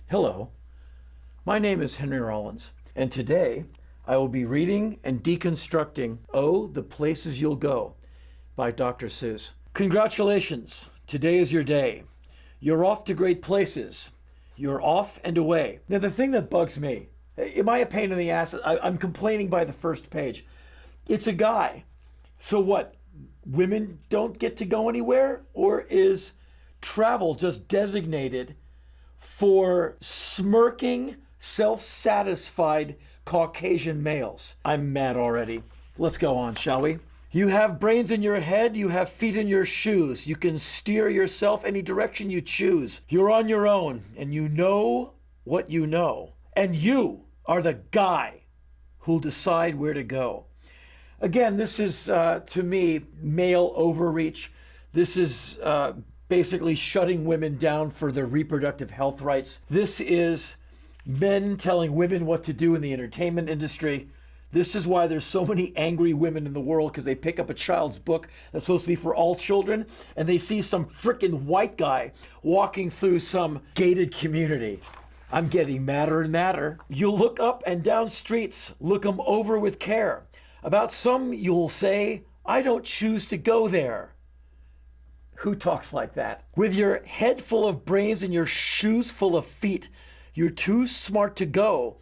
Hello, my name is Henry Rollins, and today I will be reading and deconstructing Oh, the Places You'll Go by Dr. Seuss. Congratulations, today is your day. You're off to great places. You're off and away. Now, the thing that bugs me, am I a pain in the ass? I'm complaining by the first page. It's a guy. So what? Women don't get to go anywhere? Or is travel just designated for smirking, self-satisfied Caucasian males? I'm mad already. Let's go on, shall we? You have brains in your head, you have feet in your shoes. You can steer yourself any direction you choose. You're on your own, and you know what you know. And you are the guy who'll decide where to go. Again, this is, to me, male overreach. This is basically shutting women down for their reproductive health rights. This is men telling women what to do in the entertainment industry. This is why there's so many angry women in the world, because they pick up a child's book that's supposed to be for all children, and they see some frickin' white guy walking through some gated community. I'm getting madder and madder. You'll look up and down streets, look them over with care. About some, you'll say, I don't choose to go there. Who talks like that? With your head full of brains and your shoes full of feet, you're too smart to go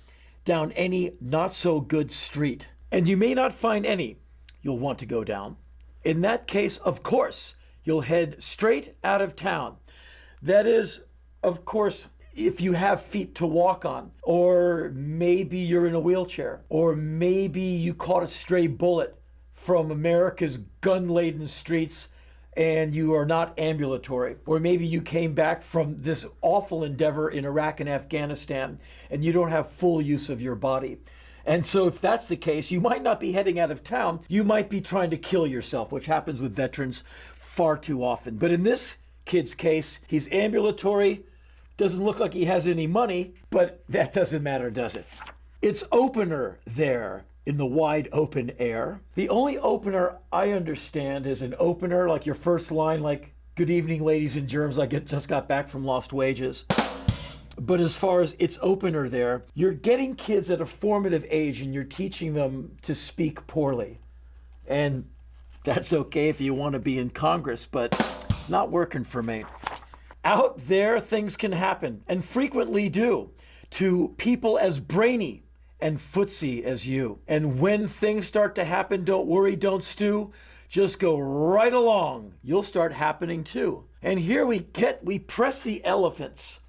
down any not so good street. And you may not find any you'll want to go down. In that case, of course, you'll head straight out of town. That is, of course, if you have feet to walk on, or maybe you're in a wheelchair, or maybe you caught a stray bullet from America's gun-laden streets and you are not ambulatory. Or maybe you came back from this awful endeavor in Iraq and Afghanistan and you don't have full use of your body. And so if that's the case, you might not be heading out of town. You might be trying to kill yourself, which happens with veterans far too often. But in this kid's case, he's ambulatory, doesn't look like he has any money, but that doesn't matter, does it? It's opener there in the wide open air. The only opener I understand is an opener like your first line, like, good evening, ladies and germs, I just got back from lost wages. But as far as its opener there, you're getting kids at a formative age and you're teaching them to speak poorly. And that's okay if you want to be in Congress, but it's not working for me. Out there, things can happen, and frequently do, to people as brainy and footsie as you. And when things start to happen, don't worry, don't stew. Just go right along. You'll start happening too. And here we press the elephants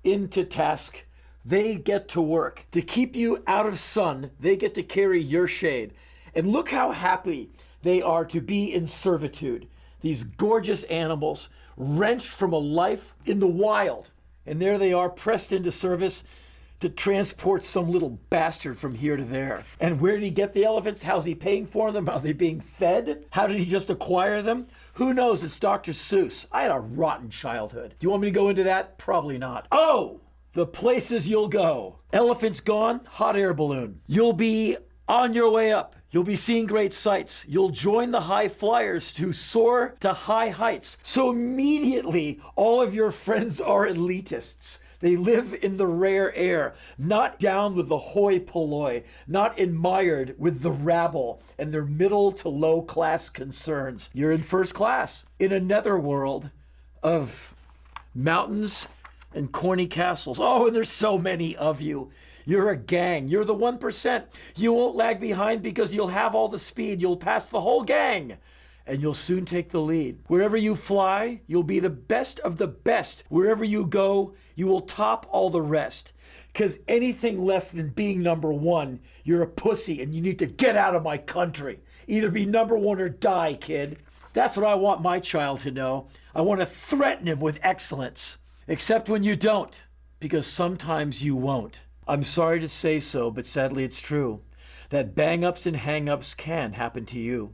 into task. They get to work. To keep you out of sun, they get to carry your shade. And look how happy they are to be in servitude. These gorgeous animals, wrenched from a life in the wild. And there they are, pressed into service to transport some little bastard from here to there. And where did he get the elephants? How's he paying for them? Are they being fed? How did he just acquire them? Who knows? It's Dr. Seuss. I had a rotten childhood. Do you want me to go into that? Probably not. Oh, the places you'll go. Elephants gone, hot air balloon. You'll be on your way up. You'll be seeing great sights. You'll join the high flyers to soar to high heights. So immediately, all of your friends are elitists. They live in the rare air, not down with the hoi polloi, not admired with the rabble and their middle to low class concerns. You're in first class in a netherworld of mountains and corny castles. Oh, and there's so many of you. You're a gang. You're the 1%. You won't lag behind because you'll have all the speed. You'll pass the whole gang. And you'll soon take the lead. Wherever you fly, you'll be the best of the best. Wherever you go, you will top all the rest. Because anything less than being number one, you're a pussy and you need to get out of my country. Either be number one or die, kid. That's what I want my child to know. I want to threaten him with excellence. Except when you don't, because sometimes you won't. I'm sorry to say so, but sadly it's true, that bang-ups and hang-ups can happen to you.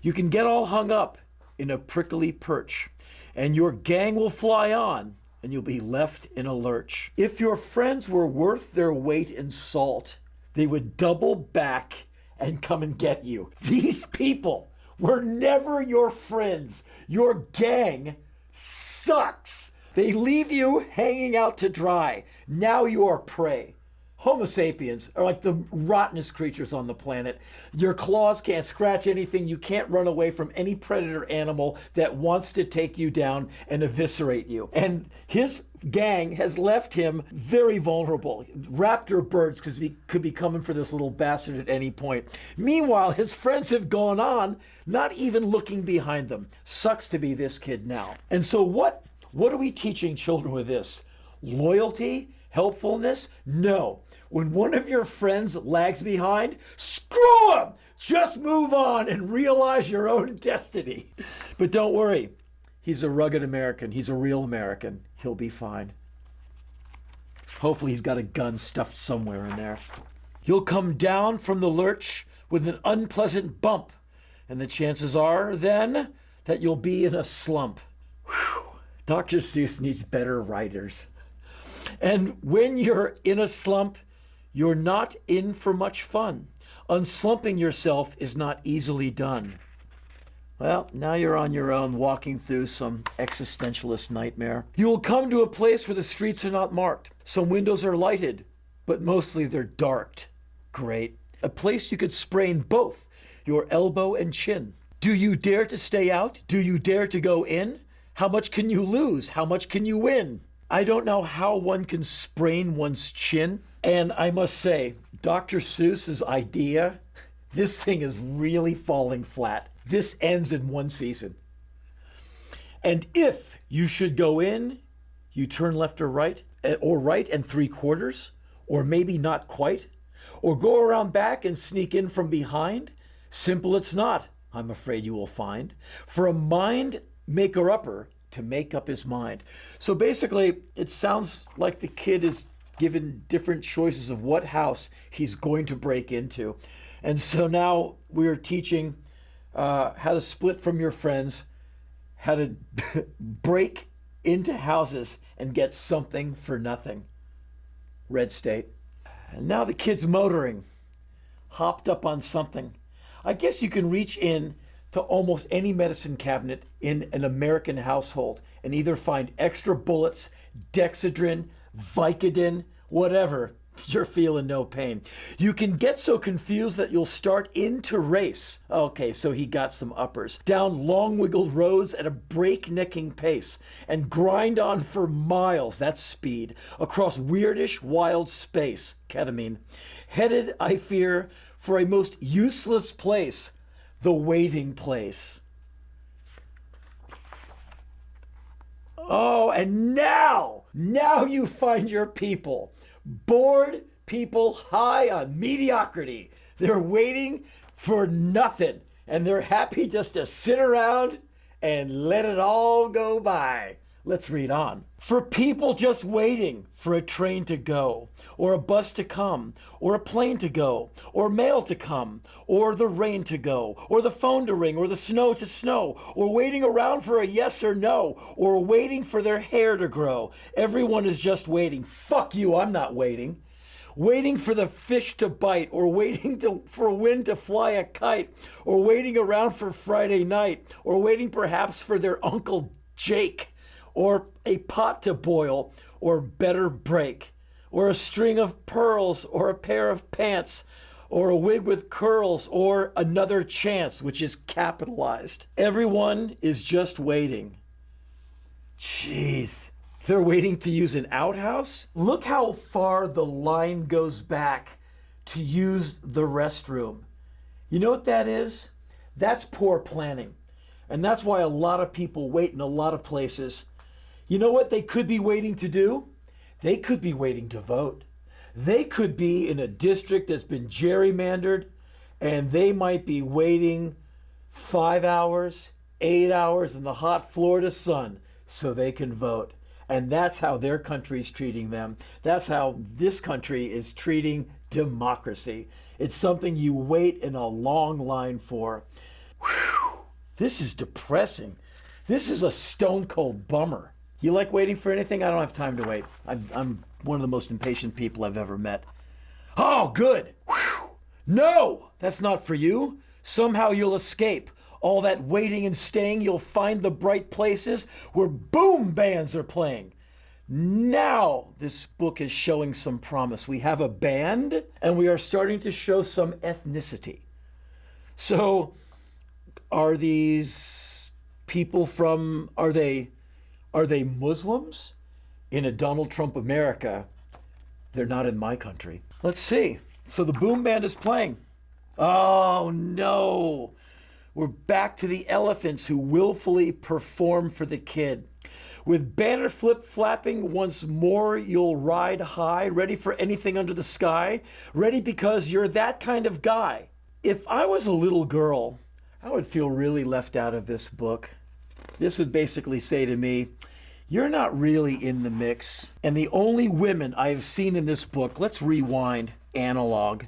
You can get all hung up in a prickly perch, and your gang will fly on, and you'll be left in a lurch. If your friends were worth their weight in salt, they would double back and come and get you. These people were never your friends. Your gang sucks. They leave you hanging out to dry. Now you are prey. Homo sapiens are like the rottenest creatures on the planet. Your claws can't scratch anything. You can't run away from any predator animal that wants to take you down and eviscerate you. And his gang has left him very vulnerable. Raptor birds could be coming for this little bastard at any point. Meanwhile, his friends have gone on, not even looking behind them. Sucks to be this kid now. And so what are we teaching children with this? Loyalty? Helpfulness? No. When one of your friends lags behind, screw him! Just move on and realize your own destiny. But don't worry. He's a rugged American. He's a real American. He'll be fine. Hopefully he's got a gun stuffed somewhere in there. You'll come down from the lurch with an unpleasant bump. And the chances are, then, that you'll be in a slump. Whew. Dr. Seuss needs better writers. And when you're in a slump, you're not in for much fun. Unslumping yourself is not easily done. Well, now you're on your own, walking through some existentialist nightmare. You will come to a place where the streets are not marked. Some windows are lighted, but mostly they're darked. Great. A place you could sprain both your elbow and chin. Do you dare to stay out? Do you dare to go in? How much can you lose? How much can you win? I don't know how one can sprain one's chin. And I must say, Dr. Seuss's idea, this thing is really falling flat. This ends in one season. And if you should go in, you turn left or right and 3/4, or maybe not quite, or go around back and sneak in from behind. Simple it's not, I'm afraid you will find, for a mind maker-upper to make up his mind. So basically, it sounds like the kid is given different choices of what house he's going to break into. And so now we're teaching how to split from your friends, how to break into houses and get something for nothing. Red State. And now the kid's motoring, hopped up on something. I guess you can reach in to almost any medicine cabinet in an American household and either find extra bullets, Dexedrine, Vicodin, whatever. You're feeling no pain. You can get so confused that you'll start into race. Okay, so he got some uppers. Down long wiggled roads at a breaknecking pace and grind on for miles, that's speed, across weirdish wild space, ketamine. Headed, I fear, for a most useless place, the waiting place. Oh, and now you find your people. Bored people high on mediocrity. They're waiting for nothing, and they're happy just to sit around and let it all go by. Let's read on. For people just waiting for a train to go, or a bus to come, or a plane to go, or mail to come, or the rain to go, or the phone to ring, or the snow to snow, or waiting around for a yes or no, or waiting for their hair to grow. Everyone is just waiting. Fuck you, I'm not waiting. Waiting for the fish to bite, or waiting for wind to fly a kite, or waiting around for Friday night, or waiting perhaps for their Uncle Jake, or a pot to boil, or better break, or a string of pearls, or a pair of pants, or a wig with curls, or another chance, which is capitalized. Everyone is just waiting. Jeez. They're waiting to use an outhouse? Look how far the line goes back to use the restroom. You know what that is? That's poor planning. And that's why a lot of people wait in a lot of places. You know what they could be waiting to do? They could be waiting to vote. They could be in a district that's been gerrymandered, and they might be waiting 5 hours, 8 hours in the hot Florida sun so they can vote. And that's how their country's treating them. That's how this country is treating democracy. It's something you wait in a long line for. Whew, this is depressing. This is a stone cold bummer. You like waiting for anything? I don't have time to wait. I'm one of the most impatient people I've ever met. Oh, good. Whew. No, that's not for you. Somehow you'll escape. all that waiting and staying, you'll find the bright places where boom bands are playing. Now this book is showing some promise. We have a band and we are starting to show some ethnicity. So are these people from, are they Muslims? In a Donald Trump America, they're not in my country. Let's see. So the boom band is playing. Oh no. We're back to the elephants who willfully perform for the kid. With banner flip flapping once more, you'll ride high, ready for anything under the sky, ready because you're that kind of guy. If I was a little girl, I would feel really left out of this book. This would basically say to me, you're not really in the mix. And the only women I have seen in this book, let's rewind, analog.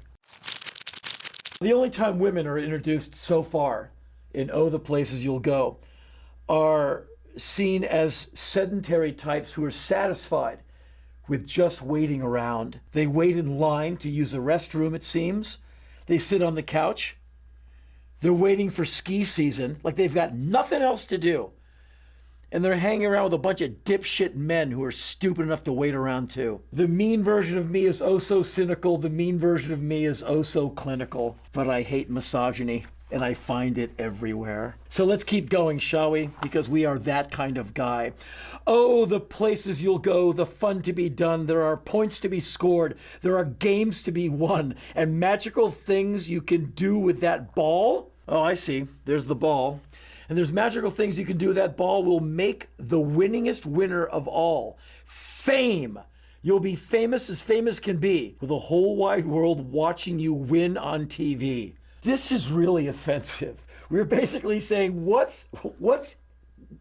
The only time women are introduced so far in Oh, the Places You'll Go are seen as sedentary types who are satisfied with just waiting around. They wait in line to use a restroom, it seems. They sit on the couch. They're waiting for ski season, like they've got nothing else to do. And they're hanging around with a bunch of dipshit men who are stupid enough to wait around too. The mean version of me is oh so cynical. The mean version of me is oh so clinical. But I hate misogyny. And I find it everywhere. So let's keep going, shall we? Because we are that kind of guy. Oh, the places you'll go, the fun to be done. There are points to be scored. There are games to be won. And magical things you can do with that ball. Oh, I see. There's the ball. And there's magical things you can do with that ball will make the winningest winner of all. Fame. You'll be famous as famous can be, with the whole wide world watching you win on TV. This is really offensive. We're basically saying, what's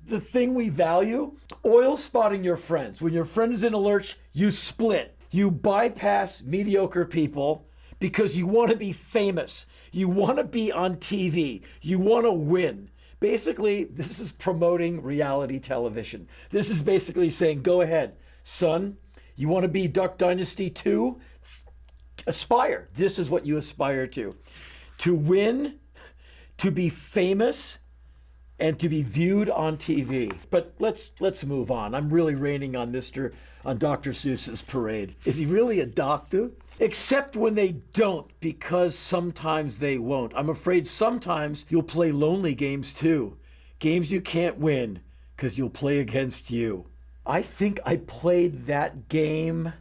the thing we value? Oil spotting your friends. When your friend is in a lurch, you split. You bypass mediocre people because you want to be famous. You want to be on TV. You want to win. Basically, this is promoting reality television. This is basically saying, go ahead, son. You want to be Duck Dynasty 2? Aspire. This is what you aspire to. To win, to be famous, and to be viewed on TV. But let's move on. I'm really raining on Dr. Seuss's parade. Is he really a doctor? Except when they don't, because sometimes they won't. I'm afraid sometimes you'll play lonely games too. Games you can't win, because you'll play against you. I think I played that game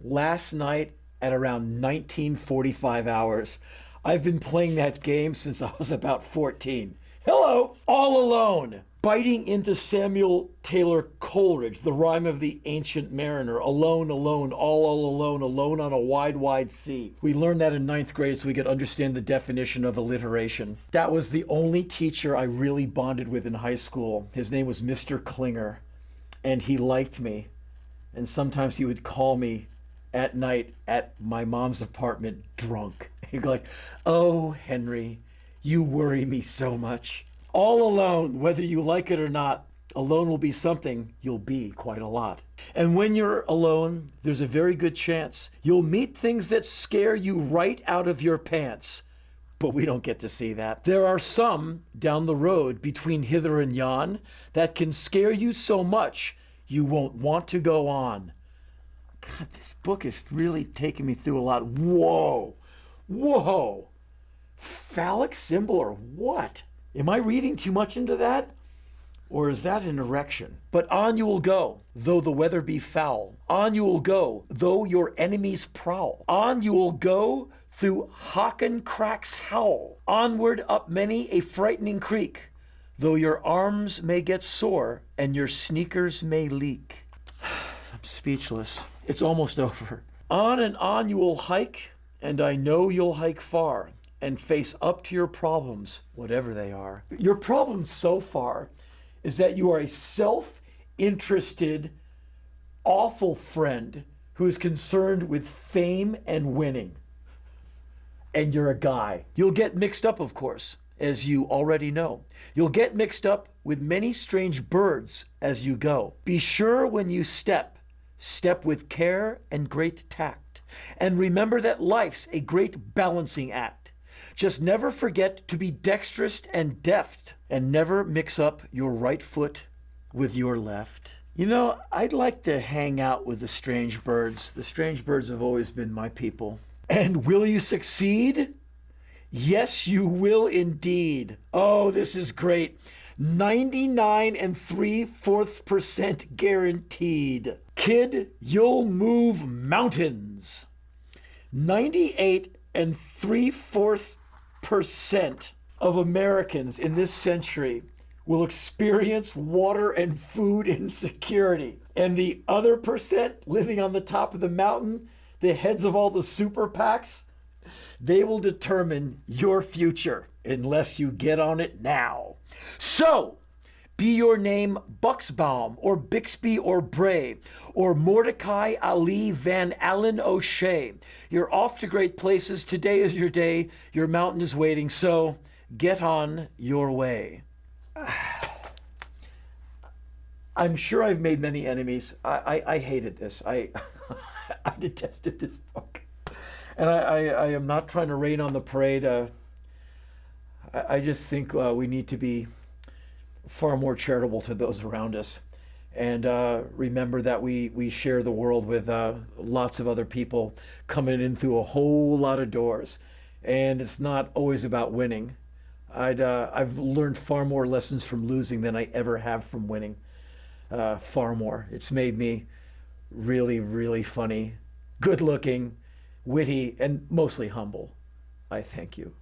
last night at around 1945 hours. I've been playing that game since I was about 14. Hello! All Alone. Biting into Samuel Taylor Coleridge, the rhyme of the ancient mariner. Alone, alone, all alone, alone on a wide, wide sea. We learned that in 9th grade so we could understand the definition of alliteration. That was the only teacher I really bonded with in high school. His name was Mr. Klinger, and he liked me. And sometimes he would call me at night at my mom's apartment drunk. He'd go like, oh, Henry, you worry me so much. All alone, whether you like it or not, alone will be something you'll be quite a lot. And when you're alone, there's a very good chance you'll meet things that scare you right out of your pants. But we don't get to see that. There are some down the road between hither and yon that can scare you so much you won't want to go on. God, this book is really taking me through a lot. Whoa. Whoa. Phallic symbol or what? Am I reading too much into that? Or is that an erection? But on you will go, though the weather be foul. On you will go, though your enemies prowl. On you will go through Hocken Crack's howl. Onward up many a frightening creek, though your arms may get sore and your sneakers may leak. I'm speechless. It's almost over. On and on you will hike, and I know you'll hike far and face up to your problems, whatever they are. Your problem so far is that you are a self-interested, awful friend who is concerned with fame and winning. And you're a guy. You'll get mixed up, of course, as you already know. You'll get mixed up with many strange birds as you go. Be sure when you step with care and great tact. And remember that life's a great balancing act. Just never forget to be dexterous and deft, and never mix up your right foot with your left. You know, I'd like to hang out with the strange birds. The strange birds have always been my people. And will you succeed? Yes, you will indeed. Oh, this is great. 99.75% guaranteed. Kid, you'll move mountains. 98.75% of Americans in this century will experience water and food insecurity. And the other percent living on the top of the mountain, the heads of all the super PACs, they will determine your future unless you get on it now. So, be your name Buxbaum or Bixby or Bray or Mordecai Ali Van Allen O'Shea. You're off to great places. Today is your day. Your mountain is waiting. So, get on your way. I'm sure I've made many enemies. I hated this. I detested this book. And I am not trying to rain on the parade. I just think we need to be far more charitable to those around us. And remember that we share the world with lots of other people coming in through a whole lot of doors. And it's not always about winning. I've learned far more lessons from losing than I ever have from winning. Far more. It's made me really, really funny, good looking, witty, and mostly humble. I thank you.